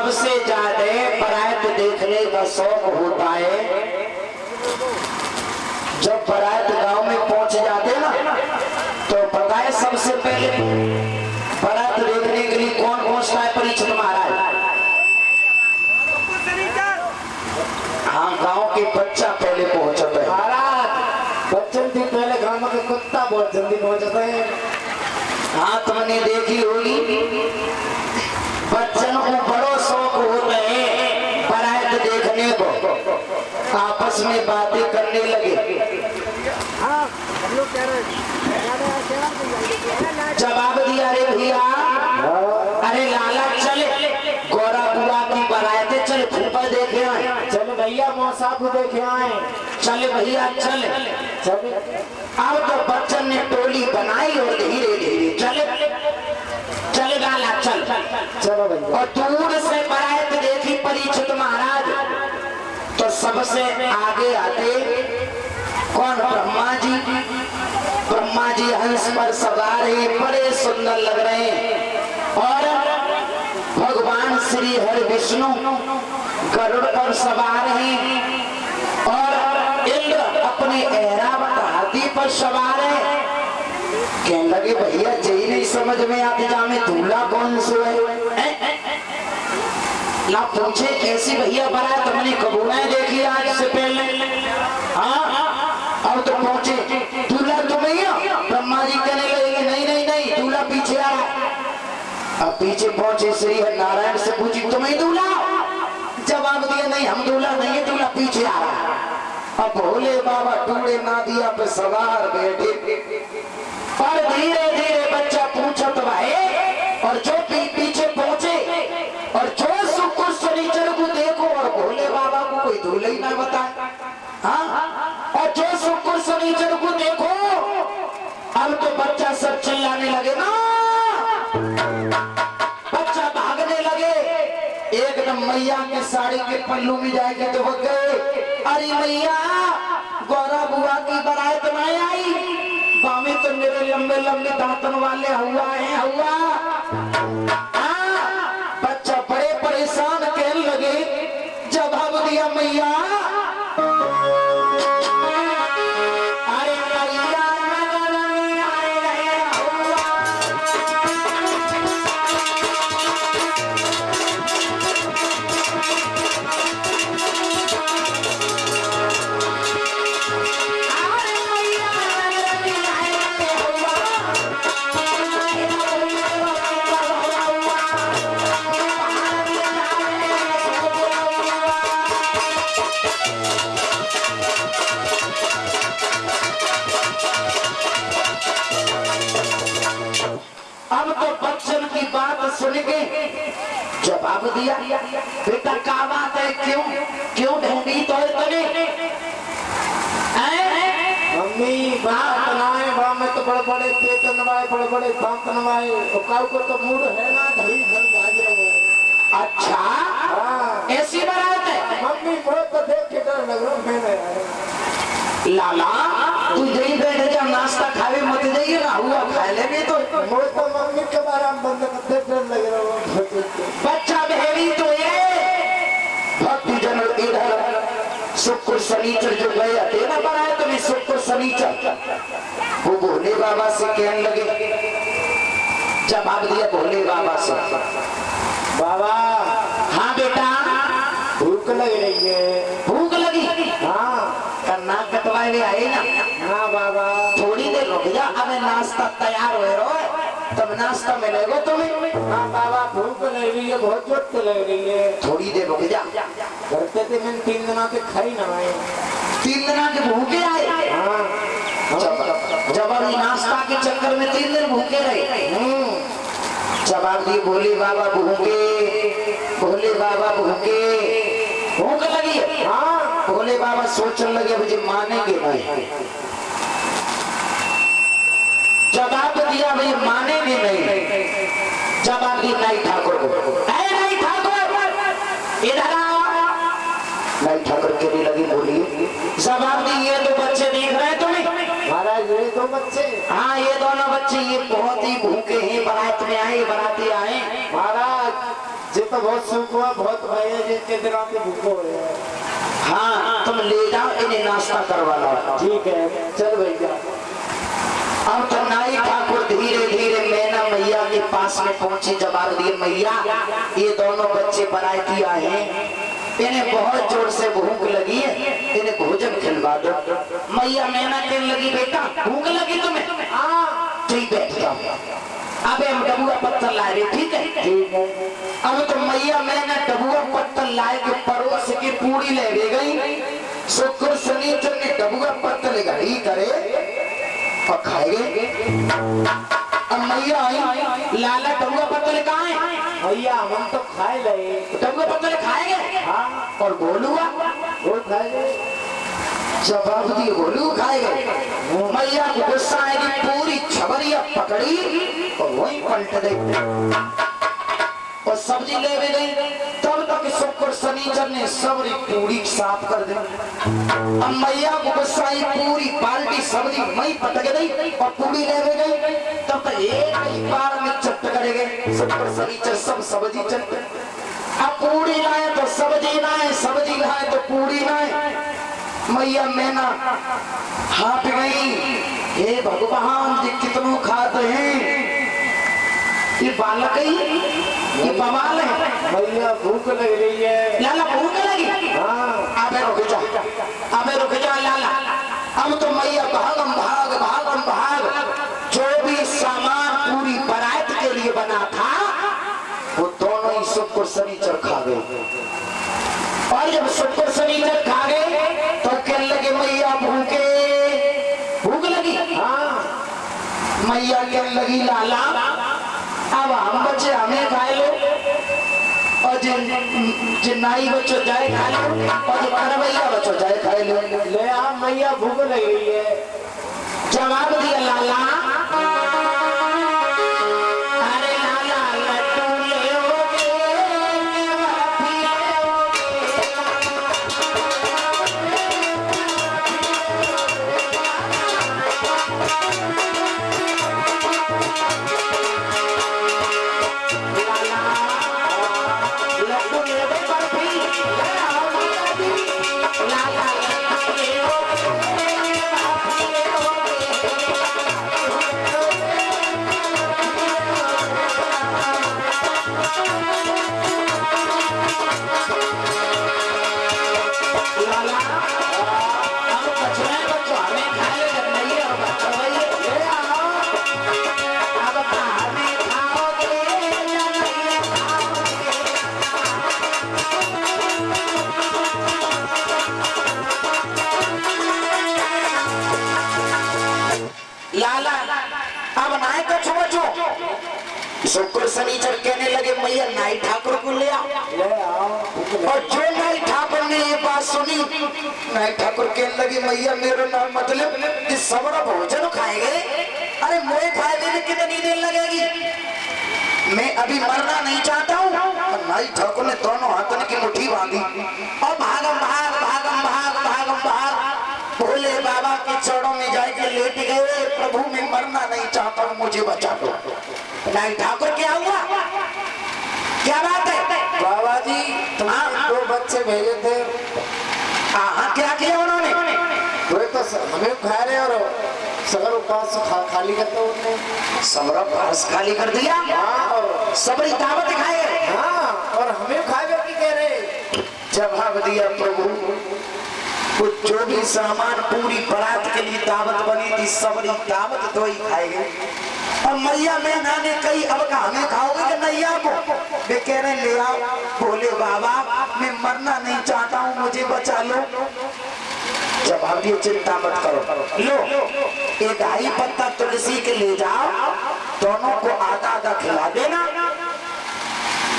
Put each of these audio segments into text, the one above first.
सबसे ज्यादा बारात देखने का शौक होता है जब बारात गांव में पहुंच जाते ना, तो पता है सबसे पहले बारात देखने के लिए कौन पहुंचता है? परीक्षित महाराज। हाँ, गांव के बच्चा पहले पहुंचता है महाराज। बच्चन थी पहले गांव के कुत्ता बहुत जल्दी पहुंचते हैं। हाँ, तुमने देखी होगी बच्चन को बड़ो शौक होता है बारात देखने को, आपस में बातें करने लगे। जवाब दिया, अरे भैया, अरे लाला चल गौरा बुआ की बारातें, चल फूफा देखे आए, चल भैया मौसा को देखे आए, चल भैया चल। चल अब तो बच्चन ने टोली बनाई और धीरे धीरे चल चल लाला चल। चलो भैया। और दूर से बारात देखी परीक्षित महाराज, तो सबसे आगे आते कौन? ब्रह्मा जी। ब्रह्मा जी हंस पर सवार हैं, बड़े सुंदर लग रहे हैं। और भगवान श्री हरि विष्णु गरुड़ पर सवार हैं, और इंद्र अपने ऐरावत हाथी पर सवार है। कहने लगे भैया यही नहीं समझ में आते जा में दूल्हा कौन सो है? ला पूछे कैसी भैया बारात, हमने कबूलाएं देखी आज से पहले। हाँ, और तो पहुंचे दूल्हा तुम ही हो? ब्रह्मा जी कहने लगे नहीं नहीं नहीं, दूल्हा पीछे आ रहा है। अब पीछे पहुंचे श्री हरि नारायण से पूछी तुम ही दूल्हा? जवाब दिया नहीं, हम दूल्हा नहीं है, दूल्हा पीछे आ रहा है। अब भोले बाबा टूड़े नादिया पे सवार बैठे, और धीरे धीरे बच्चा पूछत भाई, और जो पीछे पहुंचे और जो शुक्र शनिचर को देखो और भोले बाबा को कोई दूल्हा ही ना बताए। हाँ, और जो शुक्र शनिचर को देखो, अब तो बच्चा सब चिल्लाने लगे ना, बच्चा भागने लगे, एकदम मैया के साड़ी के पल्लू में जाएंगे तो बग गए। अरे मैया, गौरा बुआ की बारात नहीं आई, बामे तो मेरे लंबे लंबे दांतन वाले हुआ है हुआ। बच्चा बड़े परेशान कहने लगे, जवाब दिया मैया, अरे मैया नगर में आए रहे हुआ। अब तो बच्चन की बात सुन के जवाब दिया, बेटा क्या बात है, क्यों ढूंढी तो तने? मम्मी बात बनाए बा में तो बड़े बड़े पेट नवाए, बड़े बड़े दांत नवाए, और को तो मूड है ना, धड़ी धड़ भाग रहे हैं। अच्छा, हाँ ऐसी बात है? मम्मी मुझे तो देख के डर लग रहा है। लाला तू यही बैठ जा, नाश्ता खावे मत जाइए ना, हुआ खा ले भी तो। मुझे तो मम्मी के बारे में बंद करते डर लग रहा है। बच्चा बहेरी तो ये भक्ति जन इधर शुक्र शनिचर जो गए थे ना बारात में, शुक्र शनिचर, वो भोले बाबा से कहने लगे, जवाब दिया भोले बाबा से, बाबा हाँ बेटा भूख लग रही है। भूख लगी? हाँ नाक कटवाए हुए आए ना। हाँ बाबा थोड़ी देर रुक जा, अब नाश्ता तैयार हो रहा है, तब नाश्ता मिलेगा तुम्हें। हाँ बाबा भूख लग रही है, बहुत जोर लग रही है। थोड़ी देर रुक जा। करते थे मैंने 3 दिन से खाई ना आए। 3 दिन के भूखे आए? हाँ जब अभी नाश्ता के चक्कर में 3 दिन भूखे रहे। जवाब दिए भोले बाबा भूखे, भोले बाबा भूखे, भूख लगी है। हाँ भोले बाबा सोचने लगे मुझे मानेंगे नहीं। जवाब दिया भाई मानेंगे नहीं। जवाब दी नहीं ठाकुर को, नहीं ठाकुर इधर आओ। नहीं ठाकुर के भी लगी बोली, जवाब दी ये 2 बच्चे देख रहे हैं तुम्हें? महाराज ये 2 बच्चे? हाँ ये दोनों बच्चे, ये बहुत ही भूखे हैं, बारात में आए, बाराती आए। महाराज ये तो बहुत सुख हुआ, बहुत भैया जी के दिनों के भूखो है। हाँ तुम ले जाओ, इन्हें नाश्ता करवा लो। ठीक है, चल भैया। अब तो नाई ठाकुर धीरे धीरे मैना मैया के पास में पहुंचे। जवाब दिए, मैया ये दोनों बच्चे बराती आए हैं, इन्हें बहुत जोर से भूख लगी है, इन्हें भोजन खिलवा दो। मैया मैना कहने लगी, बेटा भूख लगी तुम्हें? हाँ ठीक बैठ जाओ, अबे हम डबुआ पत्थर लाए रे। ठीक है ठीक है। अब तो मैया मैंने डबुआ पत्थर लाए के परोस की पूरी ले गई। शुक्र शनिचर ने डबुआ पत्थर घड़ी करे और खाएंगे। अब मैया आई, लाला डबुआ पत्थर कहाँ है? भैया हम तो खाए ले, डबुआ पत्थर खाएंगे। हाँ और गोलुआ वो खाएंगे। जवाब दिए, गोलू खाएंगे। मैया को गुस्सा आएगी, पूरी छबरिया पकड़ी और वहीं पलट दे और सब्जी ले भी गई। तब तक शुक्र शनिचर ने सबरी पूरी साफ कर दी। अब मैया को गुस्सा आई, पूरी बाल्टी सब्जी मई पटक गई और पूरी ले भी गई। तब तक एक ही बार में चट करेंगे। शुक्र शनिचर सब सब्जी चट। अब पूरी लाए तो सब्जी लाए, सब्जी लाए तो पूरी लाए। मैया मैना हाथ गई, हे भगवान जी कितनों खाते हैं, ये बालक ही ये बवाल है। भैया भूख लग रही है। लाला भूख लगी? हाँ अबे रुक जा, अबे रुक जा लाला। अब तो मैया भागम भाग भागम भाग, जो भी सामान पूरी बारात के लिए बना था वो दोनों ही शुक्र शनिचर खा गए। और जब शुक्र शनिचर खा गए तो कहने लगे, मैया भूख लगी? हाँ मैया कहने लगी, लाला अब हम बच्चे हमें खाए लो और जिन नाई बच्चों जाए खा लो और जो करवैया बच्चों जाए खाए लो। ले आ मैया भूख लग रही है। जवाब दिया लाला, अरे लाला लड्डू ले लाला अब नाई को छोड़ो। शुक्र शनिचर कहने लगे, मैया नाई ठाकुर को ले आओ। और जो नाई ठाकुर ने ये बात सुनी, नाई ठाकुर कहने लगी, मैया मेरा नाम मतलब कि सबरा भोजन खाएंगे? अरे मोए खाएंगे में कितनी देर लगेगी, मैं अभी मरना नहीं चाहता हूँ। नाई ठाकुर ने दोनों हाथों की मुट्ठी बांधी और भागम भाग भागम भाग भागम भाग भोले बाबा के चरणों में जाके लेट गए। प्रभु मैं मरना नहीं चाहता हूँ, मुझे बचा दो। नाई ठाकुर क्या हुआ, क्या बात है? बाबा जी तुमने दो बच्चे भेजे थे। हाँ क्या किया उन्होंने? वे तो हमें खा रहे और सगर उपास खाली करते उन्होंने। सबरा पास खाली कर दिया। हाँ और सबरी दावत खाए। हाँ और हमें खाएगा की कह रहे। जवाब दिया, प्रभु वो जो भी सामान पूरी बारात के लिए दावत बनी थी, सबरी दावत तो ही खाएंगे। और मैया मैना ने कही, अब का हमें खाओगे कि नैया को? वे कह रहे, ले आओ। बोले बाबा मैं मरना नहीं चाहता हूँ, मुझे बचा लो। जवाब दिए, चिंता मत करो, लो एक ढाई पत्ता तुलसी के ले जाओ, दोनों को आधा आधा खिला देना।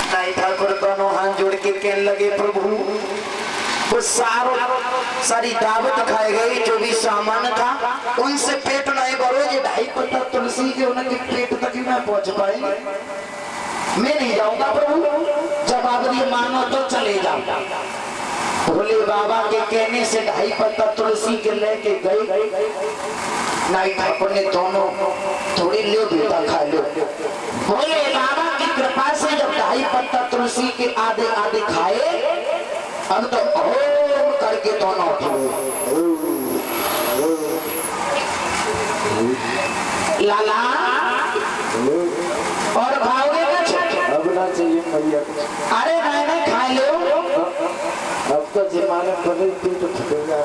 नाई ठाकुर दोनों हाथ जोड़ के कहने लगे, प्रभु वो सारी दावत खाई गई, जो भी सामान था उनसे पेट नहीं भरो। ये ढाई पत्ता तुलसी के उनके पेट तक ही मैं पहुंच पाई, मैं नहीं जाऊंगा प्रभु। जवाब दिए, मानो तो चले जाओ। भोले बाबा के कहने से ढाई पत्ता तुलसी के लेके गई। नाई ठाकुर ने दोनों थोड़ी ले बेटा खा लो। भोले बाबा की कृपा से जब ढाई पत्ता तुलसी तुलसी के आधे आधे खाए, अब तो ओम करके तो ना उठो। लाला और खाओगे कुछ? अब ना चाहिए मैया। अरे नहीं खा लो। अब तो जमाने बदल तो फटेगा।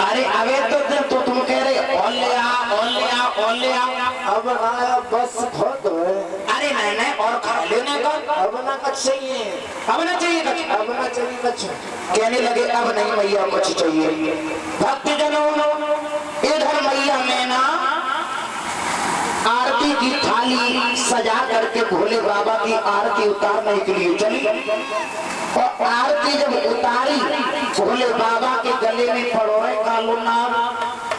अरे अबे तो तुम कह रहे और ले आ और ले आ और ले आ। अब आया बस बहुत है। अरे नहीं और खा लेने का। अब ना कुछ चाहिए, अब ना चाहिए कुछ, अब ना चाहिए कुछ। कहने लगे अब नहीं मैया कुछ चाहिए। भक्तजनों इधर मैया मैना आरती की थाली सजा करके भोले बाबा की आरती उतारने के लिए चली, और आरती जब उतारी भोले बाबा के गले में पड़ोरे कालो नाम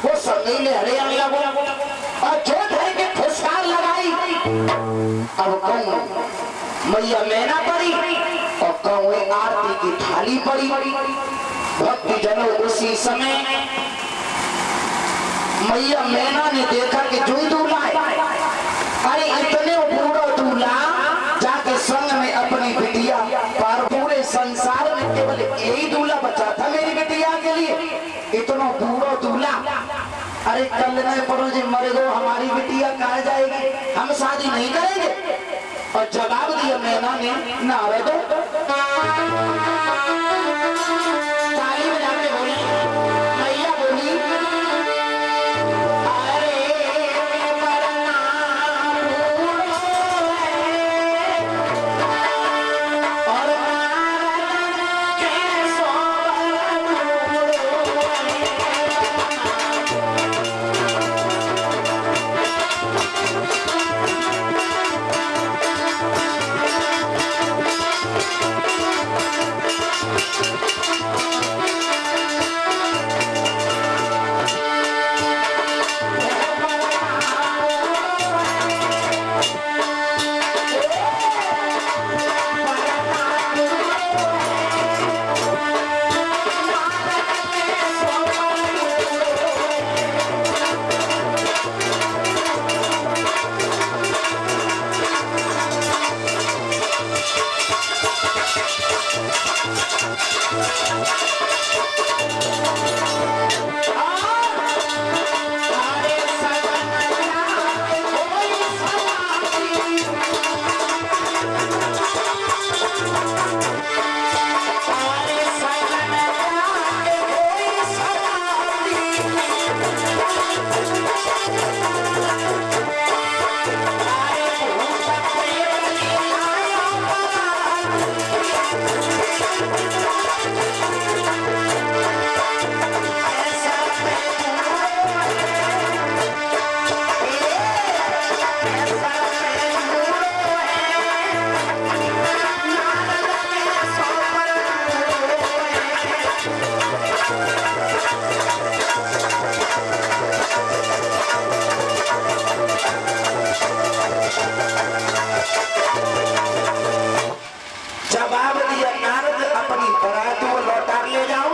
वो संगीले हरे लगो और जो है के फुसकार लगाई। अब कहूँ मैया मैना पड़ी और कहूँ आरती की थाली पड़ी। भक्ति जनों उसी समय मैया मैना ने देखा कि जो दूल्हा है, अरे इतने बूढ़ा दूल्हा जाके संग में अपनी बिटिया पर पूरे संसार में केवल यही दूल्हा बचा था मेरी बिटिया के लिए, इतना बूढ़ा दूल्हा। अरे कल नहीं पड़ो जी मर गो हमारी बिटिया कहा जाएगी, हम शादी नहीं करेंगे। और जवाब दिया मैना ने नारद ताली बजाते बोली, मैया बोली जवाब दिया नारद अपनी बारात को लौटा ले जाओ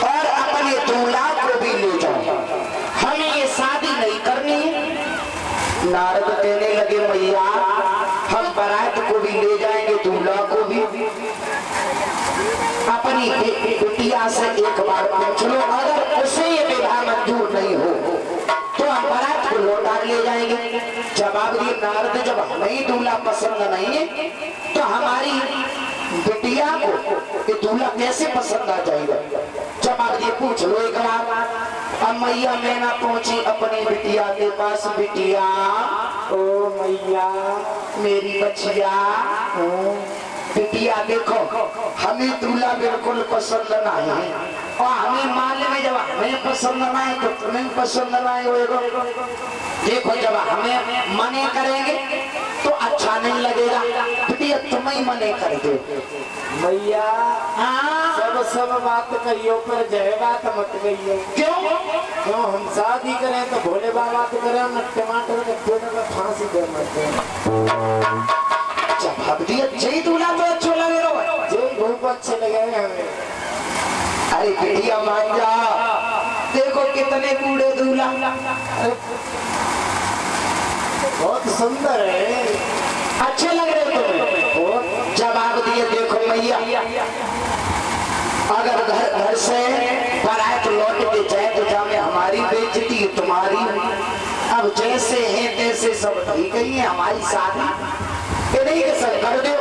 और अपने दूल्हा को भी ले जाओ, हमें ये शादी नहीं करनी है। नारद कहने लगे मैया हम बारात को भी ले जाएंगे दूल्हा को भी, अपनी बिटिया से एक बार पूछ लो, अगर उसे ये विवाह मंजूर नहीं हो तो हम बारात को लौटा ले जाएंगे। जवाब दिए नारद जब हमें दूल्हा पसंद नहीं है तो हमारी बिटिया को ये दूल्हा कैसे पसंद आ जाएगा। जवाब दिए पूछ लो एक बार। अब मैया मैना पहुंची अपनी बिटिया के पास, बिटिया ओ मैया मेरी बच्चिया, बिटिया देखो हमें दूल्हा बिल्कुल पसंद नहीं है, और हमें माल में जब हमें पसंद ना है तो तुम्हें पसंद ना है। देखो जब हमें मने करेंगे तो अच्छा नहीं लगेगा, बिटिया तुम्हें मने कर दो। मैया हाँ सब बात कहियो पर जय बात मत कहियो। क्यों हम शादी करें तो भोले बाबा तो करें न टमाटर के पेड़ में फांसी दे मरते जवाब दिया जय दूल्हा तो अच्छा लगे रो, जय बहुत अच्छे लगे हमें। अरे बिटिया मान जा, देखो कितने बूढ़े दूल्हा, बहुत सुंदर है। अच्छे लग रहे तुम्हें? और जवाब दिए, देखो मैया, अगर घर से बारात लौट के जाए तो जामे हमारी बेइज्जती तुम्हारी। अब जैसे हैं तैसे सब ठीक ही है, हमारी शादी ये नहीं कि सब कर दो।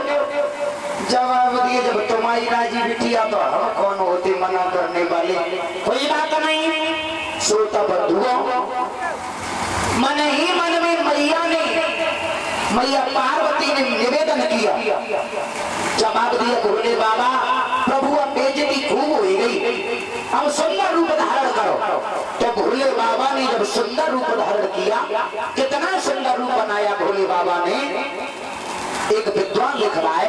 जवाब दिए, जब तुम्हारी राजी बिटिया तो हम कौन होते मना करने वाले? कोई बात नहीं, श्रोता बंधुओं, मन ही मन में मैया पार्वती ने निवेदन किया। जवाब दिया, भोले बाबा प्रभु अब बेइज्जती खूब हो गई, अब सुंदर रूप धारण करो। तो भोले बाबा ने जब सुंदर रूप धारण किया, कितना सुंदर रूप बनाया भोले बाबा ने। एक विद्वान लिख रहा है,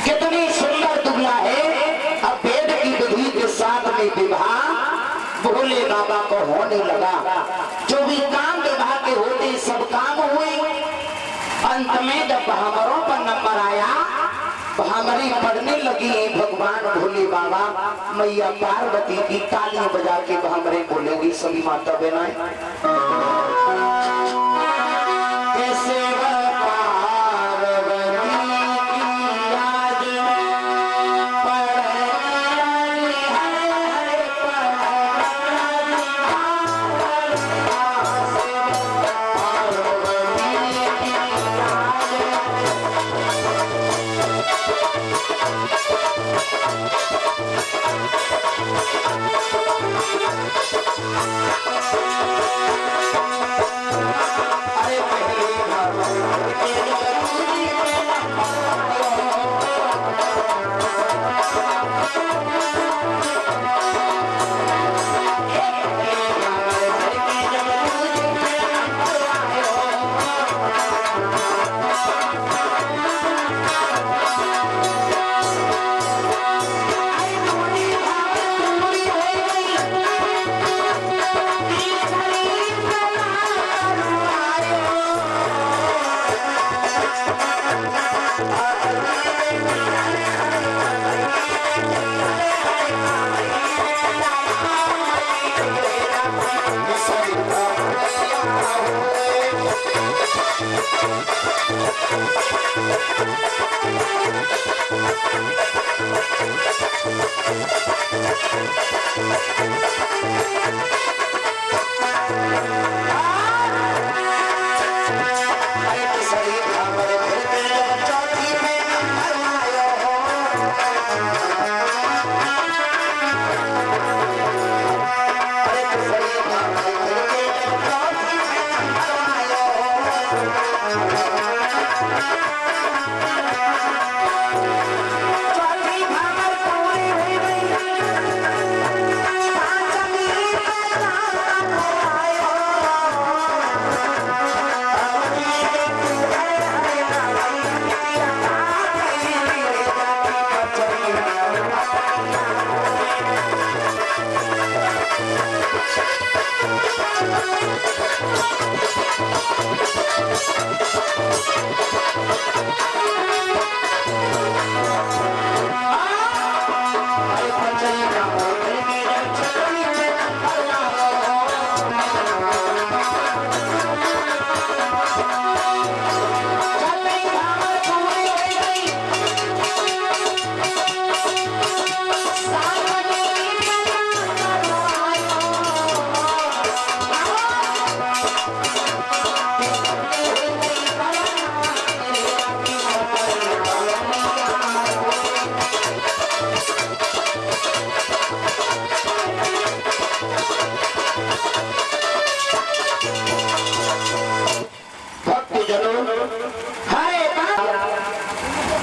कितनी सुंदर दुनिया है। अब वेद की विधि के साथ में विवाह भोले बाबा को होने लगा। जो भी काम विवाह के होते सब काम हुए। अंत में जब हमरों पर नंबर आया, हमारी पढ़ने लगी भगवान भोले बाबा, मैया पार्वती की तालियां बजा के हमरे बोलेगी सभी माता बहनाएं। कैसे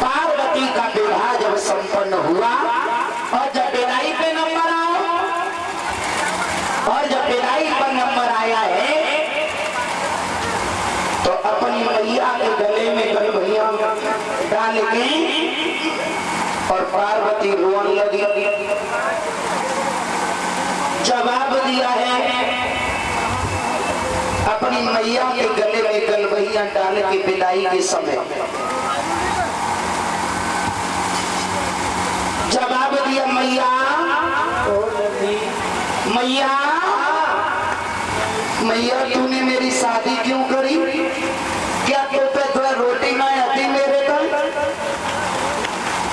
पार्वती का विवाह जब संपन्न हुआ और जब विदाई पे नंबर आओ और जब विदाई पर नंबर आया है तो अपनी मैया के गले में गलभैया डाल के और पार्वती रोने लगी। जवाब दिया है अपनी मैया के गले में गलभैया डाल के विदाई के समय जवाब दिया, मैया मैया मैया तूने मेरी शादी क्यों करी? क्या तो पे थोड़ा रोटी ना आती मेरे पर?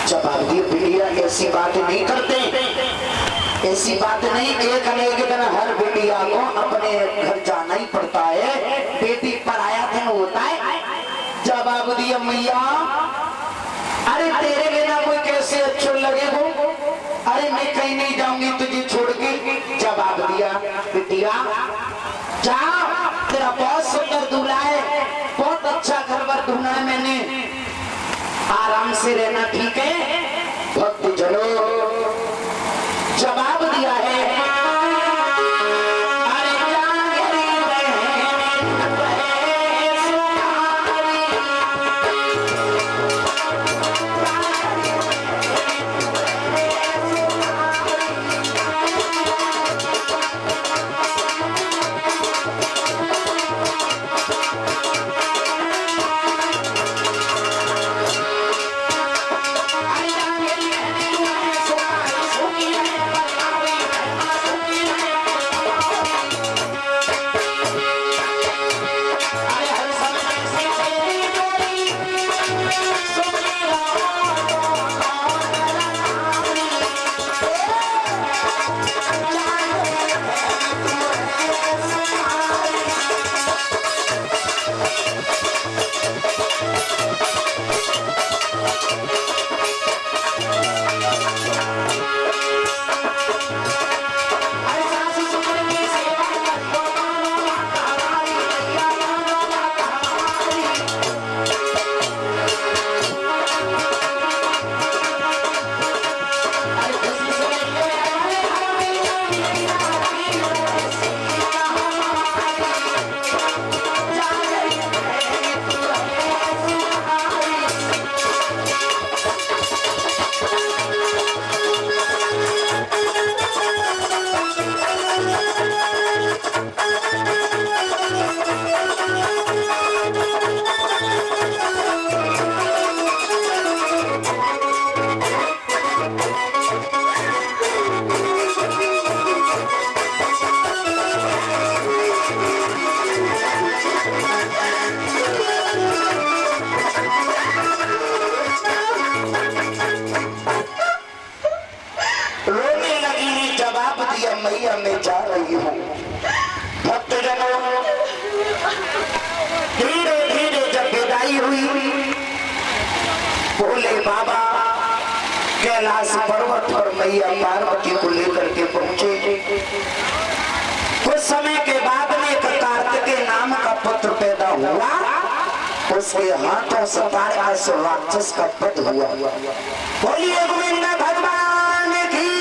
जवाब दिया, बिटिया ऐसी बात नहीं करते, ऐसी बात नहीं। एक दिन हर बिटिया को अपने घर जाना ही पड़ता है, बेटी पराया धन होता है। जवाब दिया, मैया अरे तेरे बिना कोई कैसे अच्छो लगे वो? अरे मैं कहीं नहीं जाऊंगी तुझे छोड़ के। जवाब दिया, बिटिया जा, तेरा बहुत सुंदर दूल्हा है, बहुत अच्छा घर बार ढूंढा है मैंने, आराम से रहना, ठीक है? भक्त जनों जवाब दिया है, I कैलाश पर्वत पर मैया पार्वती को लेकर के पहुंचे। कुछ समय के बाद में एक कार्तिकेय नाम का पुत्र पैदा हुआ। उसके हाथों से तारकासुर राक्षस का वध हुआ। बोलिए गोविंद भगवान की।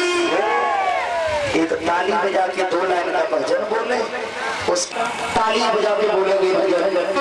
एक ताली बजा के 2 लाइन का भजन बोले, उस ताली बजा के बोलेंगे भजन।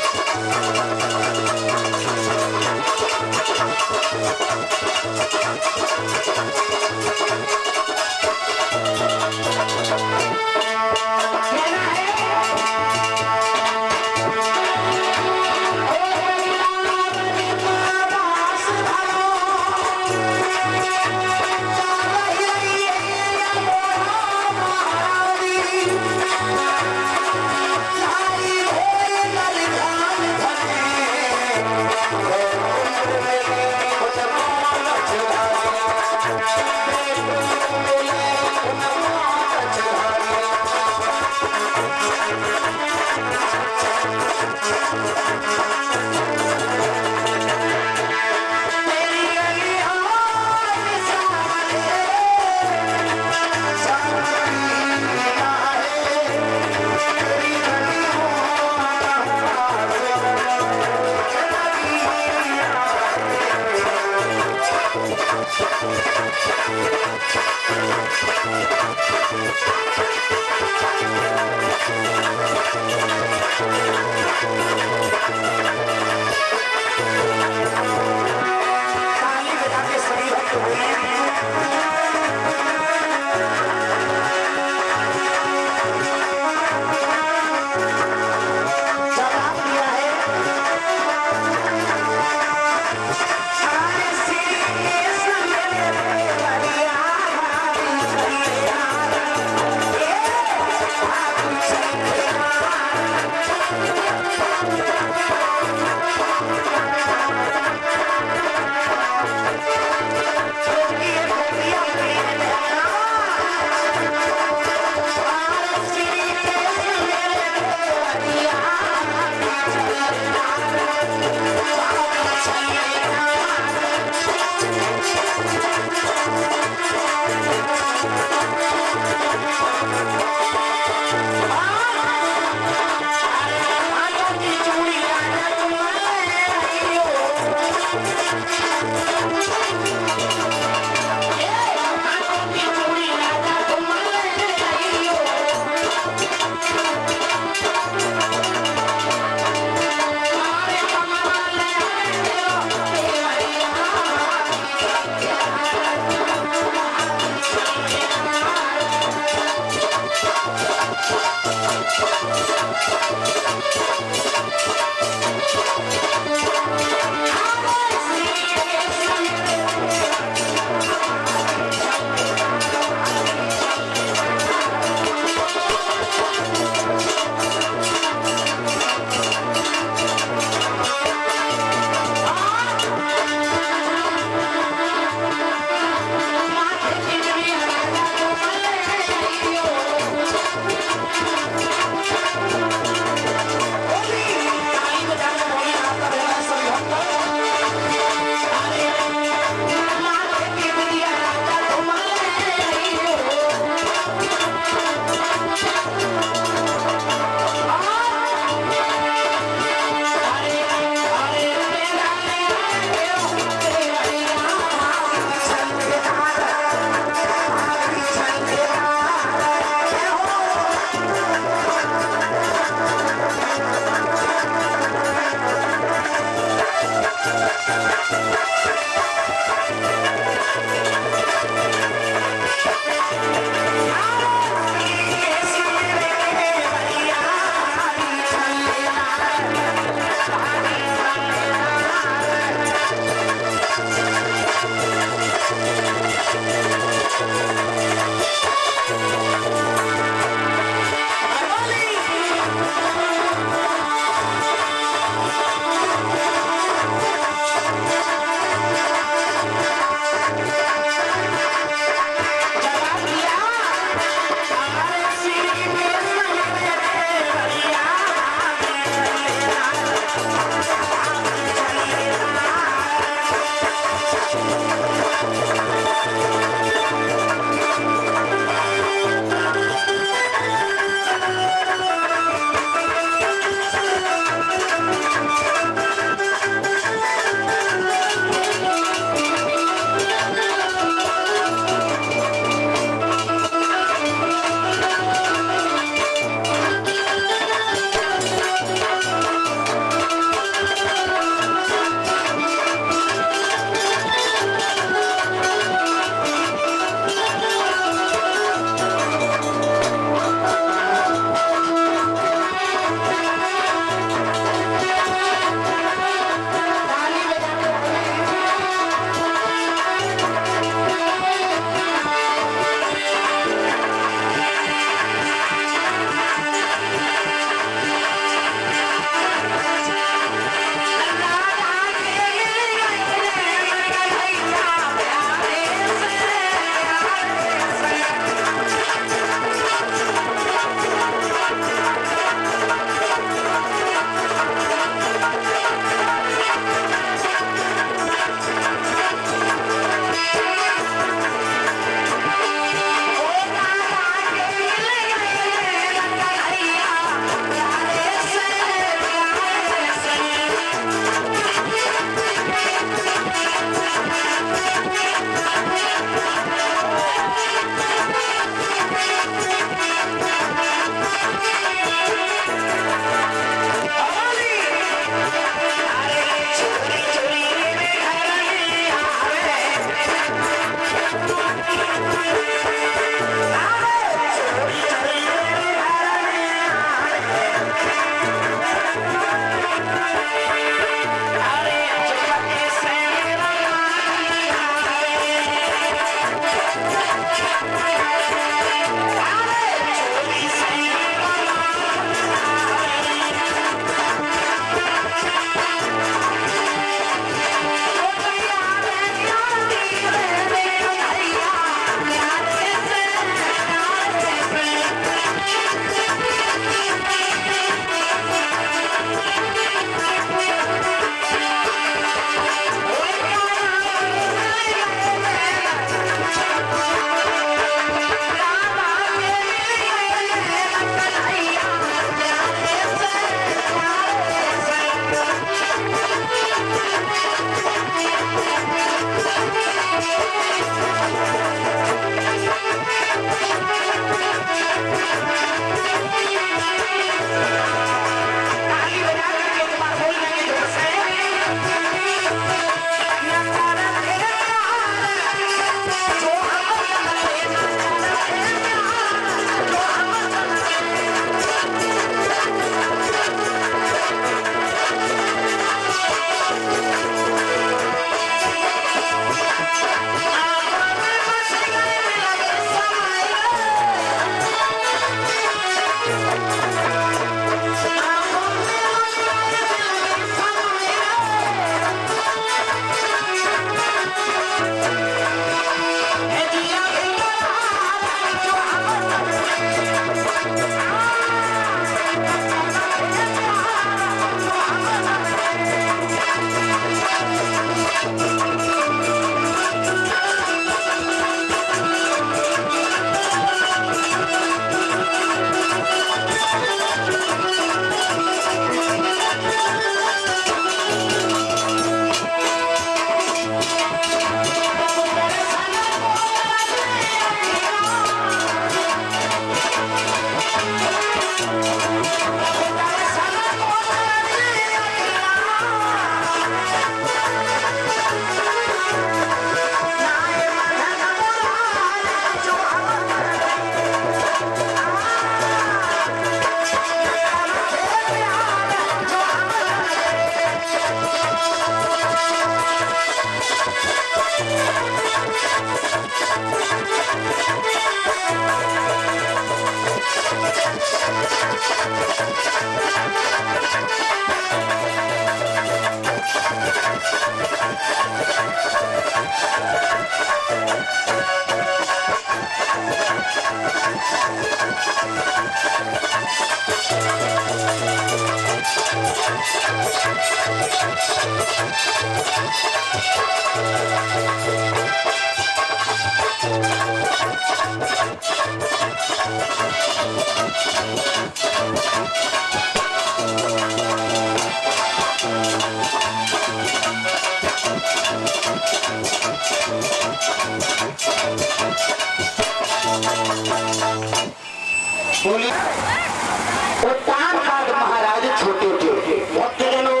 उत्तान बाद महाराज छोटे थे। भक्तजनों,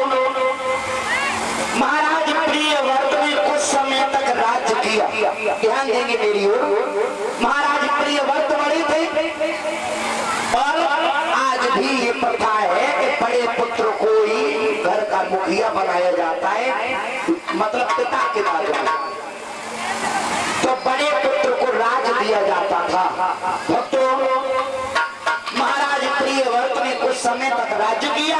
महाराज प्रियव्रत ने कुछ समय तक राज्य किया। ध्यान देंगे मेरी ओर। महाराज प्रियव्रत बड़े थे और आज भी ये प्रथा है कि बड़े पुत्र को ही घर का मुखिया बनाया जाता है, मतलब पिता के बाद में। तो बड़े पुत्र को राज दिया जाता था। भक्तों, महाराज प्रियव्रत ने कुछ समय तक राज्य किया,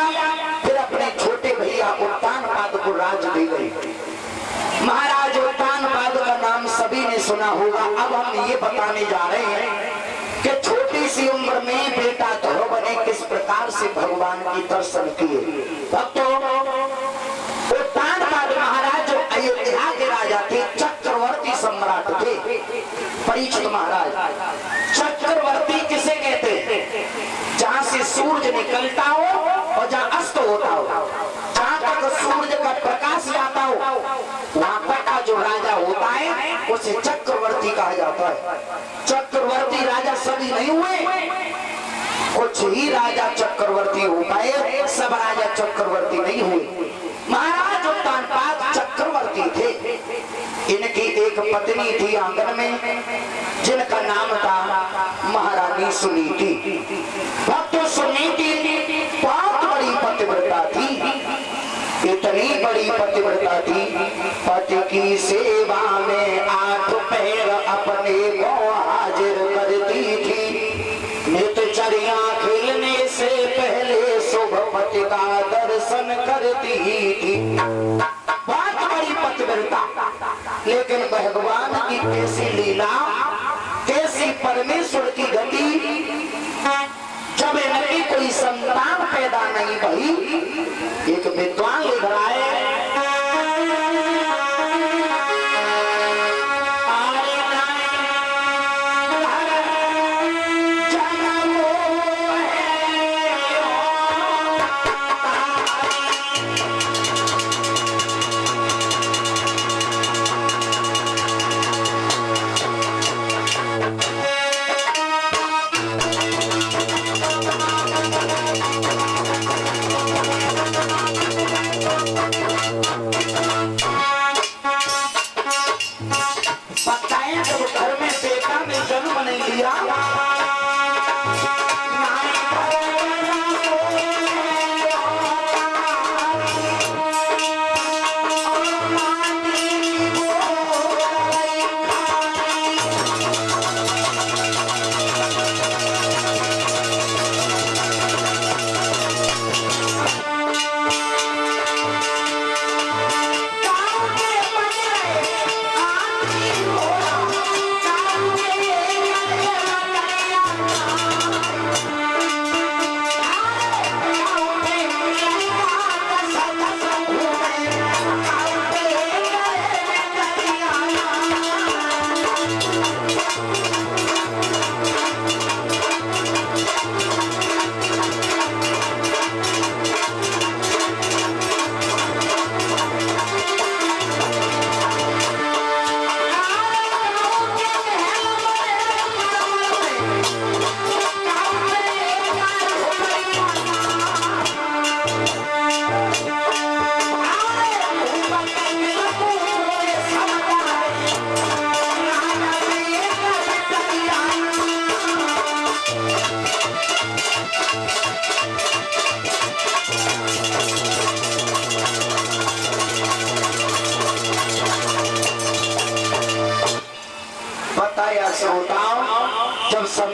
फिर अपने छोटे भैया उत्तानपाद को राज दे गए। महाराज उत्तानपाद का नाम सभी ने सुना होगा। अब हम ये बताने जा रहे हैं कि छोटी सी उम्र में बेटा ध्रुव ने किस प्रकार से भगवान की दर्शन किए। भक्तों, उत्तानपाद महाराज जो अयोध्या के राजा थे, चक्रवर्ती सम्राट थे, परीक्षित महाराज। चक्रवर्ती किसे कहते हैं? जहां से सूरज निकलता हो और जहां अस्त होता हो, जहां तक सूरज का प्रकाश जाता हो, वहां तक का जो राजा होता है उसे चक्रवर्ती कहा जाता है। चक्रवर्ती राजा सभी नहीं हुए, कुछ ही राजा चक्रवर्ती हो पाए, सब राजा चक्रवर्ती नहीं हुए। महाराज उत्तानपाद चक्रवर्ती थे। इनकी एक पत्नी थी आंगन में, जिनका नाम था महारानी सुनीति। भक्त सुनीति बहुत बड़ी पतिव्रता थी, इतनी बड़ी पतिव्रता थी, पति की सेवा में 8 पैर अपने को हाजिर करती थी। नित्यचर्या खेलने से पहले शुभ पति का दर्शन करती थी। बहुत बड़ी पतिव्रता, लेकिन भगवान की कैसी लीला, कैसी परमेश्वर की गति। जब इनकी कोई संतान पैदा नहीं भई, एक विद्वान लिख रहा है,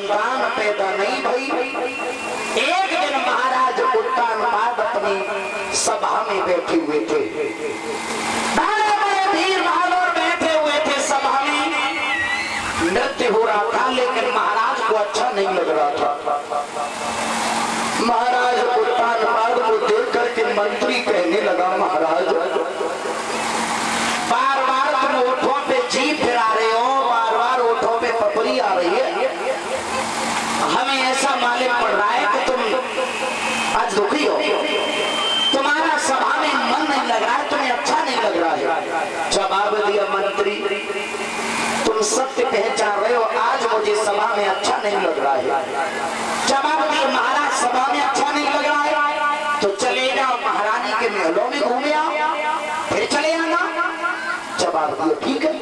संतान पैदा नहीं भई। एक दिन महाराज उत्तानपाद अपनी सभा में बैठे हुए थे, बड़े बड़े वीर बहादुर बैठे हुए थे सभा में। नृत्य हो रहा था लेकिन महाराज को अच्छा नहीं लग रहा था। महाराज उत्तानपाद को देख करके मंत्री कहने लगा, महाराज बार बार तुम ओठों पे जीभ फिरा रहे हो, बार बार ओठों पे पपड़ी आ रही है, हमें ऐसा मालूम पड़ रहा है कि तुम आज दुखी हो, तुम्हारा सभा में मन नहीं लग रहा है, तुम्हें अच्छा नहीं लग रहा है। जवाब दिया मंत्री, तुम सत्य पहचान रहे हो, आज मुझे सभा में अच्छा नहीं लग रहा है। जवाब दिया महाराज, सभा में अच्छा नहीं लग रहा है तो चले जाओ महारानी के महलों में घूमे आओ, फिर चले आना। जवाब दिया ठीक है।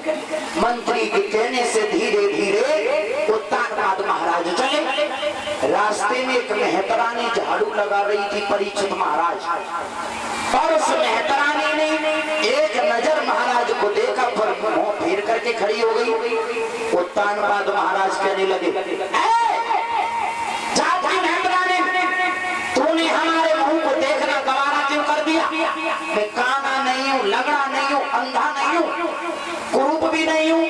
मंत्री के कहने से धीरे धीरे उत्तानपाद महाराज चले। रास्ते में एक मेहतरानी झाड़ू लगा रही थी परीक्षित महाराज, और उस मेहतरानी ने एक नजर महाराज को देखा, फिर मुंह फेर करके खड़ी हो गई। उत्तानपाद महाराज कहने लगे, जाती मेहतरानी, तूने हमारे मुंह को देखना गवारा क्यों कर दिया? मैं काना नहीं हूँ, लगड़ा नहीं हूँ, अंधा नहीं हूँ, कुरूप भी नहीं हूँ,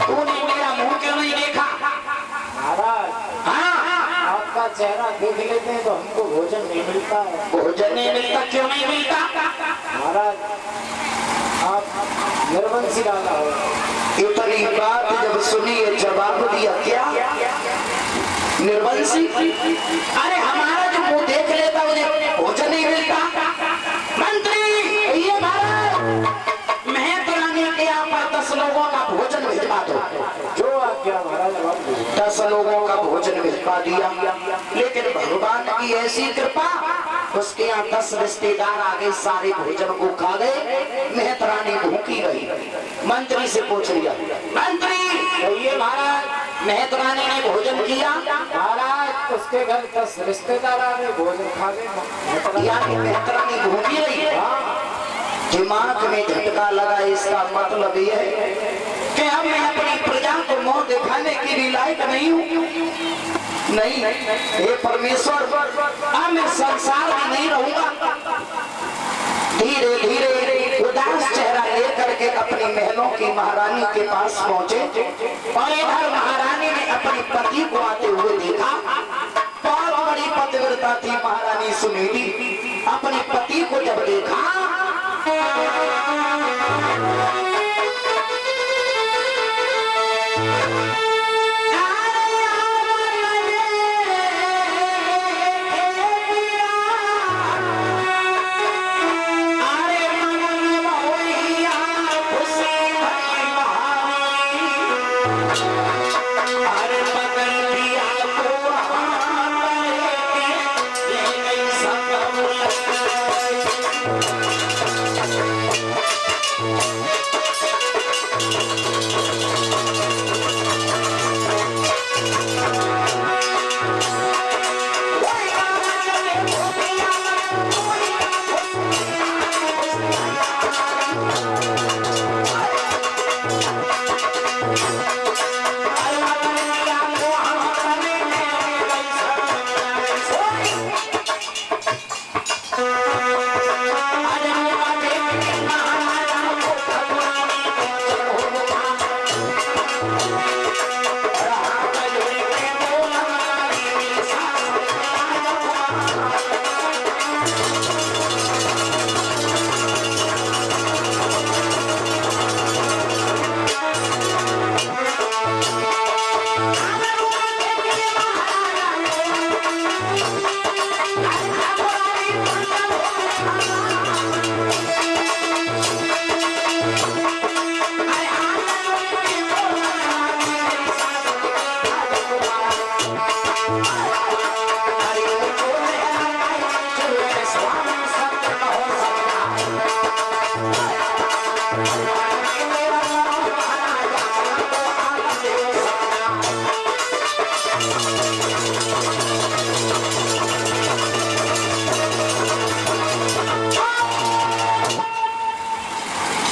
तूने मेरा मुंह क्यों नहीं देखा? महाराज, हाँ, आपका चेहरा देख लेते हैं तो हमको भोजन नहीं मिलता है। भोजन नहीं मिलता? क्यों नहीं मिलता? महाराज, आप निर्वंशी राजा हो। इतनी बात जब सुनी, जवाब दिया, क्या निर्वंशी? अरे हमारा जो मुंह देख लेता उन्हें भोजन नहीं मिलता? मंत्री, ये महाराज मेहतरानी के यहाँ पर 10 लोगों का भोजन भिजवा दो। जो आज्ञा महाराज। 10 लोगों का भोजन भिजवा दिया, लेकिन भगवान की ऐसी कृपा, उसके यहाँ 10 रिश्तेदार आ गए, सारे भोजन को खा गए, मेहतरानी भूखी रही। मंत्री से पूछ लिया, मंत्री ये महाराज मेहतरानी ने भोजन किया? महाराज, उसके घर 10 रिश्तेदार आ गए, भोजन खा गए, यानी मेहतरानी भूखी रही। दिमाग में झटका लगा, इसका मतलब यह है कि अब मैं अपनी प्रजा को मुंह दिखाने के लिए लायक नहीं हूँ। नहीं, हे परमेश्वर, अब मैं संसार में नहीं रहूंगा। धीरे धीरे उदास चेहरा लेकर के अपनी महलों की महारानी के पास पहुंचे, और इधर महारानी ने अपने पति को आते हुए देखा। बहुत बड़ी पतिव्रता थी महारानी सुनीति। अपने पति को जब देखा,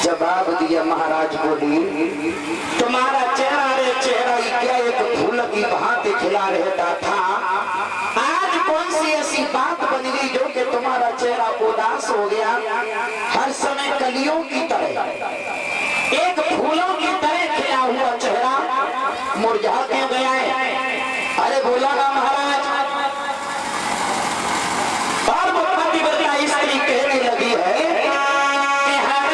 जवाब दिया महाराज बोली, तुम्हारा चेहरा रे चेहरा क्या एक भूलक की भांति खिला रहता था। आज कौन सी ऐसी बात बन गई जो कि तुम्हारा चेहरा उदास हो गया? हर समय कलियों की तरह, एक फूलों की तरह खिला हुआ चेहरा मुरझा क्यों गया है? अरे बोला ना महाराज। और वो पतिव्रता स्त्री कहने लगी है कि हर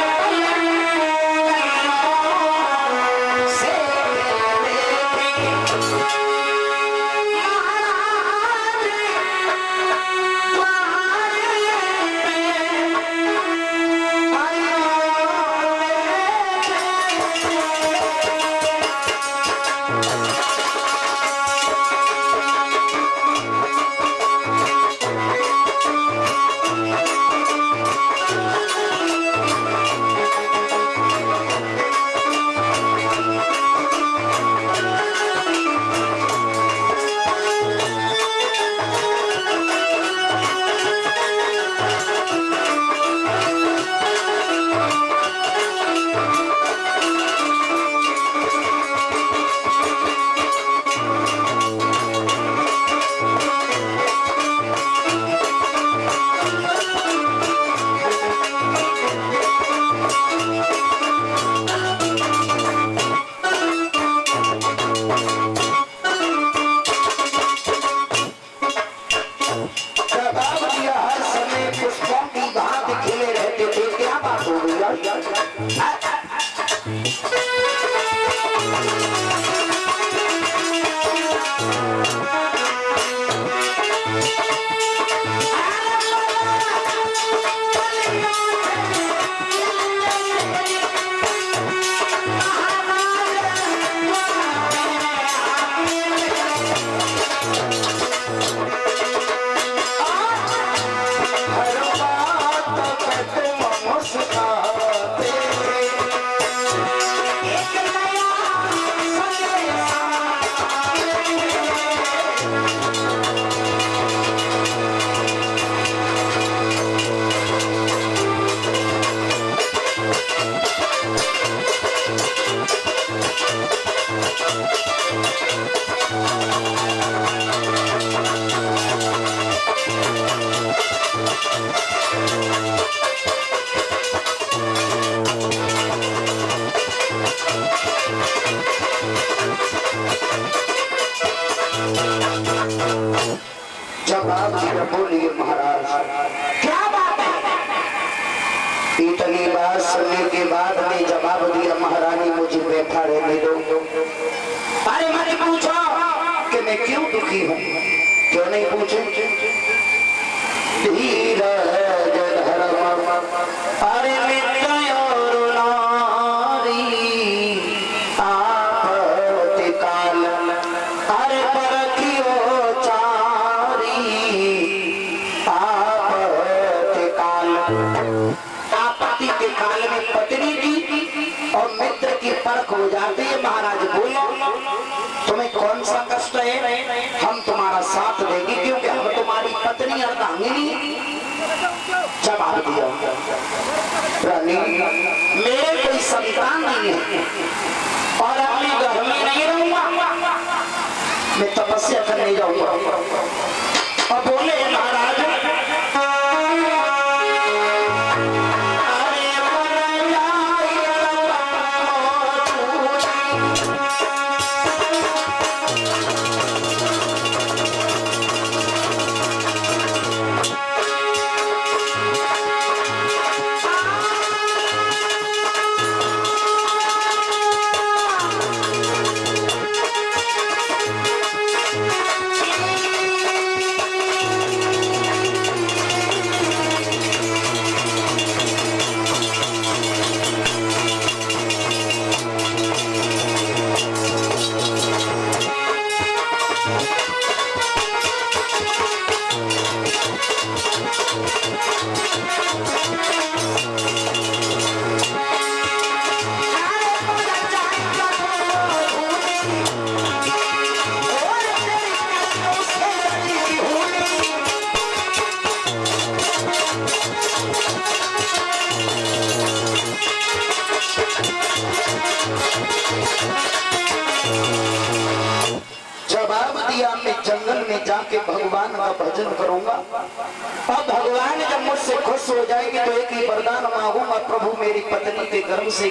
से जवाब दिया। बोलिए महाराज क्या बात है? इतनी बात सुनने के बाद में जवाब दिया, महारानी मुझे बैठा रहने दो। अरे मैंने पूछा कि मैं क्यों दुखी हूँ? क्यों नहीं पूछे? धीरज धर्म अरे मित्र और नारी आपत्ति काल अरे परखियो चारी आपत्ति काल। आपत्ति के काल में पत्नी की और मित्र की परख हो जाती है। महाराज बोलो तुम्हें कौन सा कष्ट है? हम तुम्हारा साथ देंगे क्योंकि हम तुम्हारी पत्नी अर्धांगिनी। जवाब दिया, रानी मेरे कोई संतान नहीं है और अपने घर में नहीं रहूंगा, मैं तपस्या करने जाऊंगा। और बोले महाराज किया मैं जंगल में जाके भगवान का भजन करूंगा। अब भगवान जब मुझसे खुश हो जाएंगे तो एक ही वरदान मांगूंगा, प्रभु मेरी पत्नी के गर्भ से